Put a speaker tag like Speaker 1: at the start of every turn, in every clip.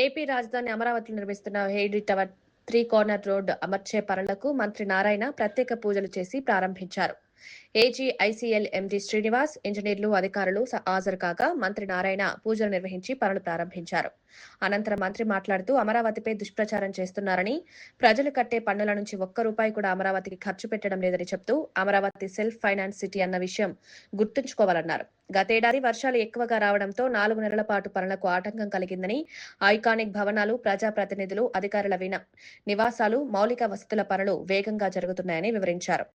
Speaker 1: AP రాజధాని అమరావతిలో నిర్మిస్తున్న హెయిడీ టవర్ 3 కార్నర్ రోడ్ అమర్చే పనులకు మంత్రి నారాయణ ప్రత్యేక పూజలు చేసి ప్రారంభించారు. ఏజీఐసీఎల్ ఎండీ శ్రీనివాస్, ఇంజనీర్లు, అధికారులు హాజరు కాగా మంత్రి నారాయణ పూజలు నిర్వహించి పనులు ప్రారంభించారు. అనంతరం మంత్రి మాట్లాడుతూ అమరావతిపై దుష్ప్రచారం చేస్తున్నారని, ప్రజలు కట్టే పన్నుల నుంచి ఒక్క రూపాయి కూడా అమరావతికి ఖర్చు పెట్టడం లేదని చెప్తూ అమరావతి సెల్ఫ్ ఫైనాన్స్ సిటీ అన్న విషయం గుర్తుంచుకోవాలన్నారు. గతేడాది వర్షాలు ఎక్కువగా రావడంతో 4 నెలల పాటు పనులకు ఆటంకం కలిగిందని, ఐకానిక్ భవనాలు, ప్రజాప్రతినిధులు, అధికారుల నివాసాలు, మౌలిక వసతుల పనులు వేగంగా జరుగుతున్నాయని వివరించారు.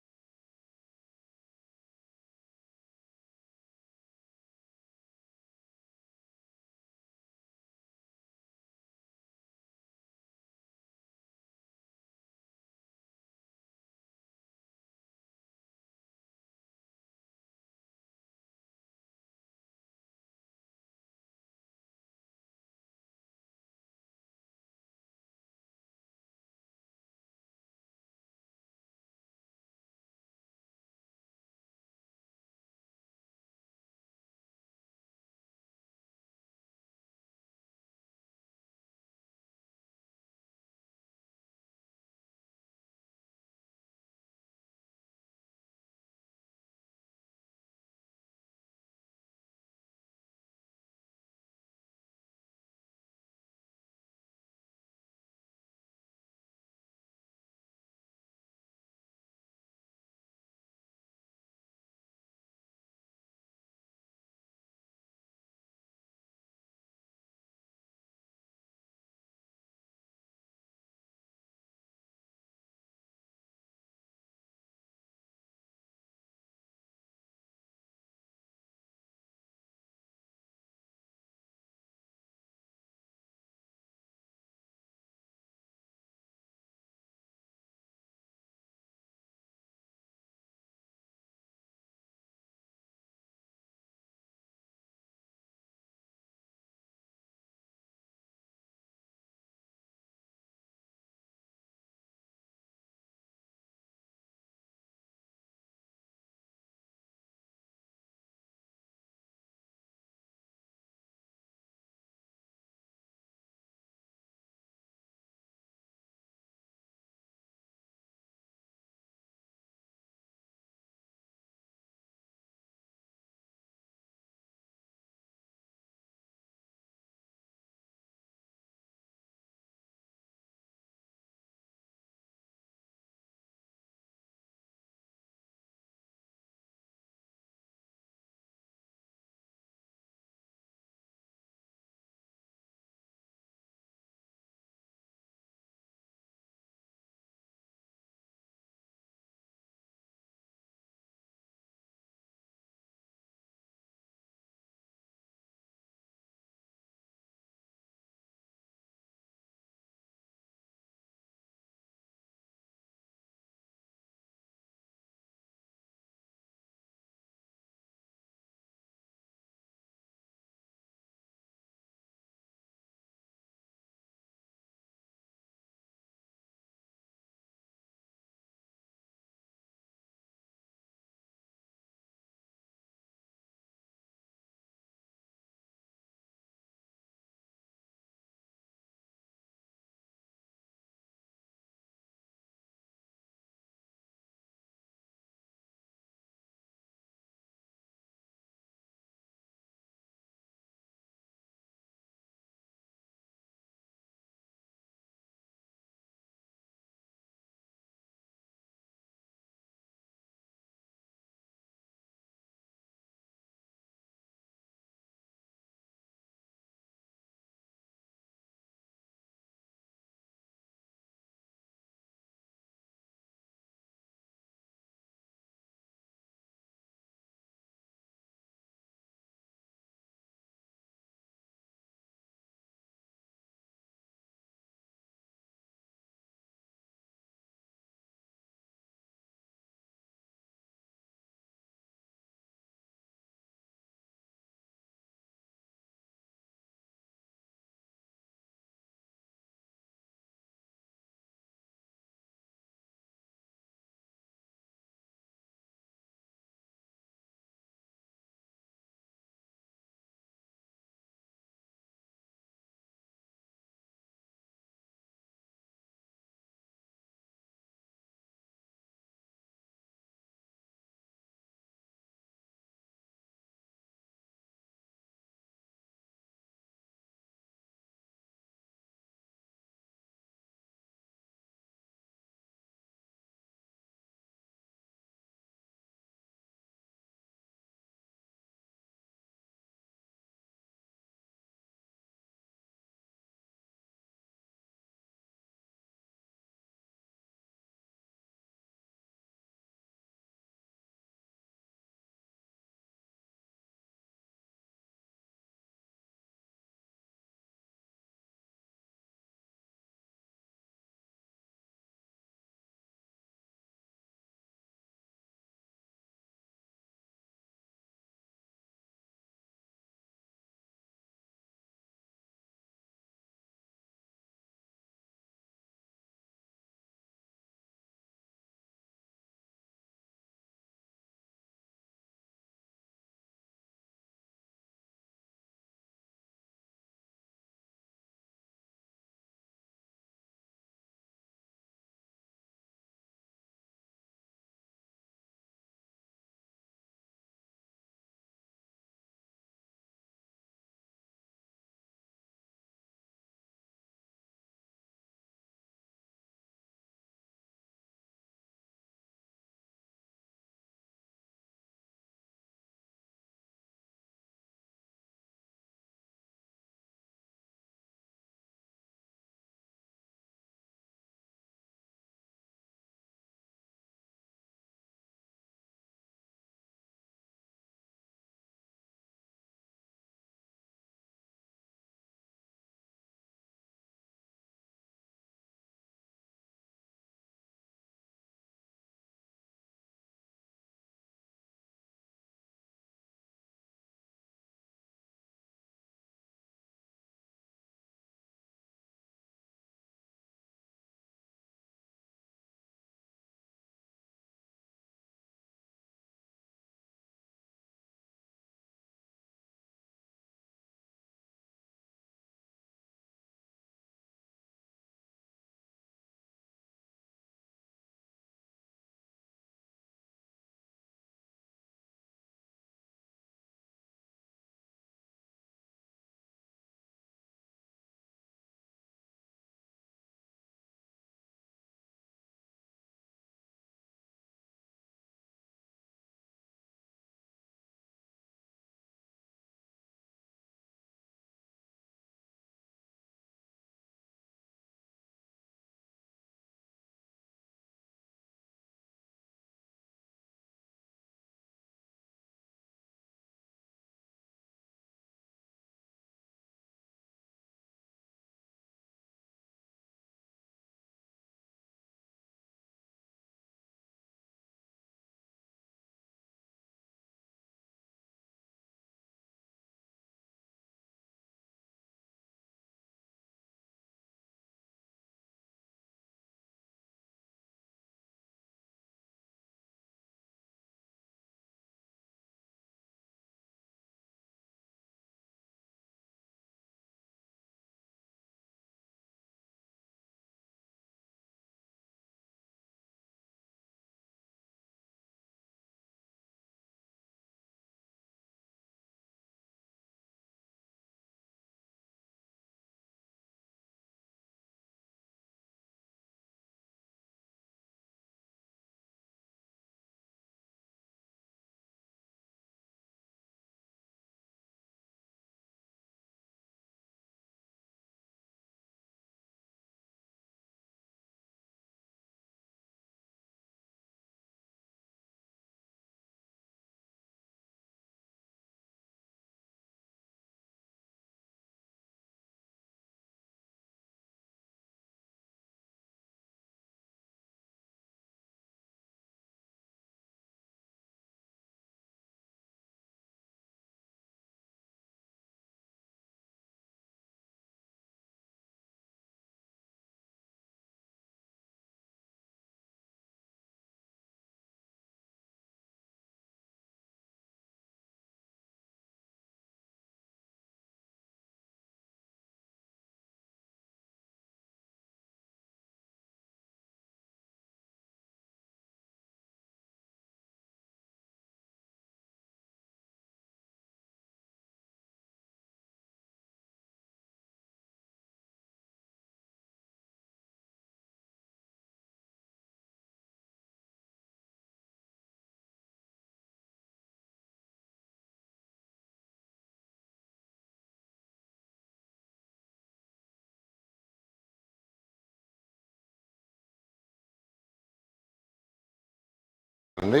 Speaker 2: అండి,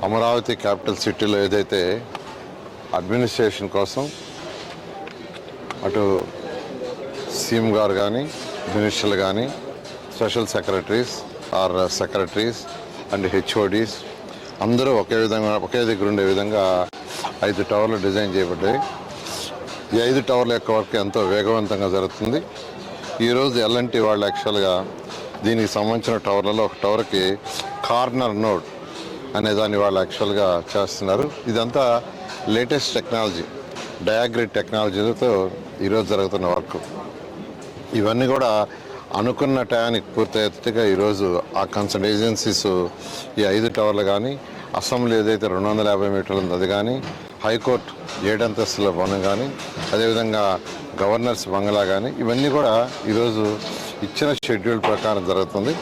Speaker 2: అమరావతి క్యాపిటల్ సిటీలో ఏదైతే అడ్మినిస్ట్రేషన్ కోసం అటు సీఎం గారు కానీ, మినిస్టర్లు కానీ, special secretaries or secretaries and HODs అందరూ ఒకే దగ్గర ఉండే విధంగా 5 టవర్లు డిజైన్ చేయబడ్డాయి. ఈ 5 టవర్ల యొక్క వర్క్ ఎంతో వేగవంతంగా జరుగుతుంది. ఈరోజు ఎల్ఎన్టీ వాళ్ళు యాక్చువల్గా దీనికి సంబంధించిన టవర్లలో ఒక టవర్కి కార్నర్ నోడ్ అనే దాన్ని వాళ్ళు యాక్చువల్గా చేస్తున్నారు. ఇదంతా లేటెస్ట్ టెక్నాలజీ, డయాగ్రిడ్ టెక్నాలజీలతో ఈరోజు జరుగుతున్న వర్క్. ఇవన్నీ కూడా అనుకున్న టయానికి పూర్తయ్యేట్టుగా ఈరోజు ఆ కన్సర్న్ ఏజెన్సీస్ ఈ 5 టవర్లు కానీ, అసెంబ్లీ ఏదైతే 250 మీటర్లు ఉందో అది కానీ, హైకోర్టు 7 అంతస్తుల భవనం కానీ, అదేవిధంగా గవర్నర్స్ బంగ్లా కానీ, ఇవన్నీ కూడా ఈరోజు ఇచ్చిన షెడ్యూల్ ప్రకారం జరుగుతుంది.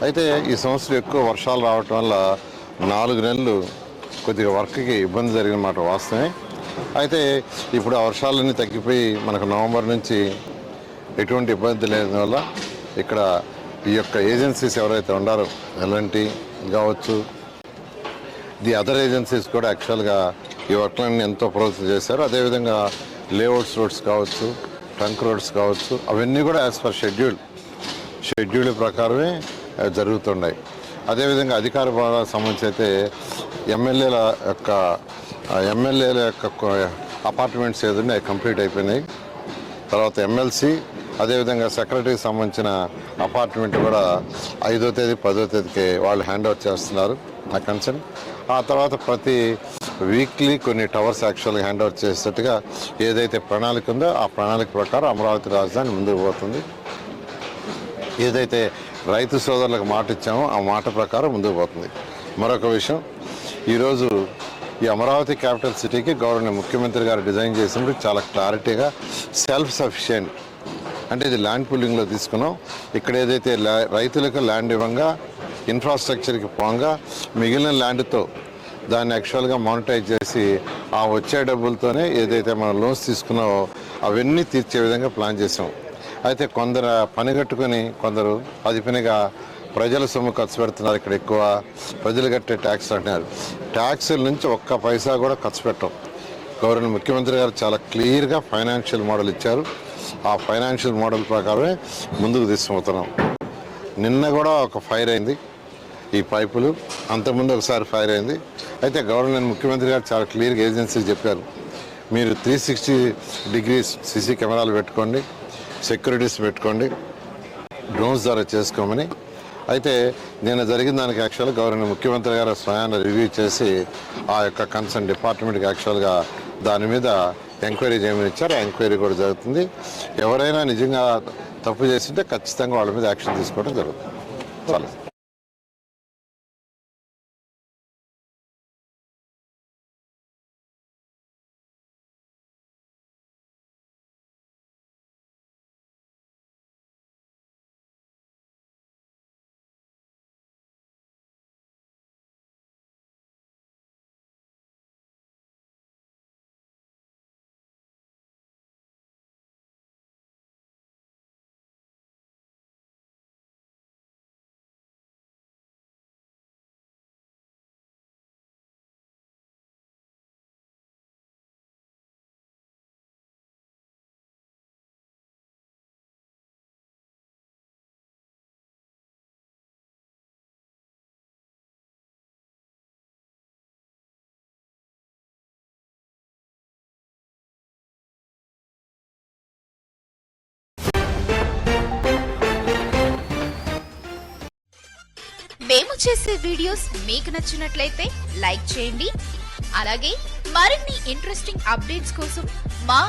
Speaker 2: అయితే ఈ సంవత్సరం ఎక్కువ వర్షాలు రావటం వల్ల 4 నెలలు కొద్దిగా వర్క్కి ఇబ్బంది జరిగిన మాట వాస్తవమే. అయితే ఇప్పుడు ఆ వర్షాలన్నీ తగ్గిపోయి మనకు నవంబర్ నుంచి ఎటువంటి ఇబ్బంది లేని వల్ల ఇక్కడ ఈ యొక్క ఏజెన్సీస్ ఎవరైతే ఉన్నారో ఎల్ఎన్టీ కావచ్చు, ది అదర్ ఏజెన్సీస్ కూడా యాక్చువల్గా ఈ వర్క్లన్నీ ఎంతో ప్రోత్సహం చేశారు. అదేవిధంగా లేఅవుట్స్ రోడ్స్ కావచ్చు, ట్రంక్ రోడ్స్ కావచ్చు, అవన్నీ కూడా యాజ్ పర్ షెడ్యూల్ ప్రకారమే జరుగుతున్నాయి. అదేవిధంగా అధికార భాగాలకు సంబంధించి అయితే ఎమ్మెల్యేల యొక్క అపార్ట్మెంట్స్ ఏదైనా కంప్లీట్ అయిపోయినాయి. తర్వాత ఎమ్మెల్సీ అదేవిధంగా సెక్రటరీకి సంబంధించిన అపార్ట్మెంట్ కూడా 5వ తేదీ 10వ తేదీకి వాళ్ళు హ్యాండ్ ఓవర్ చేస్తున్నారు నా కన్సర్న్. ఆ తర్వాత ప్రతి వీక్లీ కొన్ని టవర్స్ యాక్చువల్గా హ్యాండ్ ఓవర్ చేసేట్టుగా ఏదైతే ప్రణాళిక ఉందో ఆ ప్రణాళిక ప్రకారం అమరావతి రాజధాని ముందుకు పోతుంది. ఏదైతే రైతు సోదరులకు మాట ఇచ్చామో ఆ మాట ప్రకారం ముందుకు పోతుంది. మరొక విషయం, ఈరోజు ఈ అమరావతి క్యాపిటల్ సిటీకి గౌరవ ముఖ్యమంత్రి గారు డిజైన్ చేసినప్పుడు చాలా క్లారిటీగా సెల్ఫ్ సఫిషియెంట్ అంటే ఇది ల్యాండ్ పూలింగ్లో తీసుకున్నాం. ఇక్కడ ఏదైతే రైతులకు ల్యాండ్ ఇవ్వంగా ఇన్ఫ్రాస్ట్రక్చర్కి పోగా మిగిలిన ల్యాండ్తో దాన్ని యాక్చువల్గా మానిటైజ్ చేసి ఆ వచ్చే డబ్బులతోనే ఏదైతే మనం లోన్స్ తీసుకున్నామో అవన్నీ తీర్చే విధంగా ప్లాన్ చేసాం. అయితే కొందరు పనిగట్టుకొని కొందరు అదిపినగా ప్రజల సొమ్ము ఖర్చు పెడుతున్నారు. ఇక్కడ ఎక్కువ ప్రజలు కట్టే ట్యాక్స్ అంటున్నారు. ట్యాక్సుల నుంచి ఒక్క పైసా కూడా ఖర్చు పెట్టం. గౌరవ ముఖ్యమంత్రి గారు చాలా క్లియర్గా ఫైనాన్షియల్ మోడల్ ఇచ్చారు. ఆ ఫైనాన్షియల్ మోడల్ ప్రకారమే ముందుకు తీసుకుపోతున్నాం. నిన్న కూడా ఒక ఫైర్ అయింది ఈ పైపులు, అంతకుముందు ఒకసారి ఫైర్ అయింది. అయితే గవర్నర్ ముఖ్యమంత్రి గారు చాలా క్లియర్గా ఏజెన్సీకి చెప్పారు, మీరు 360 డిగ్రీస్ సీసీ కెమెరాలు పెట్టుకోండి, సెక్యూరిటీస్ పెట్టుకోండి, డ్రోన్స్ ద్వారా చేసుకోమని. అయితే నేను జరిగిన దానికి యాక్చువల్గా గవర్నర్ ముఖ్యమంత్రి గారు స్వయాన్ని రివ్యూ చేసి ఆ యొక్క కన్సర్న్ డిపార్ట్మెంట్కి యాక్చువల్గా దాని మీద ఎంక్వైరీ చేయమని ఇచ్చారు. ఆ ఎంక్వైరీ కూడా జరుగుతుంది. ఎవరైనా నిజంగా తప్పు చేస్తుంటే ఖచ్చితంగా వాళ్ళ మీద యాక్షన్ తీసుకోవడం జరుగుతుంది. చాలా
Speaker 3: మేము చేసే వీడియోస్ మీకు నచ్చినట్లయితే లైక్ చేయండి. అలాగే మరిన్ని ఇంట్రెస్టింగ్ అప్డేట్స్ కోసం మా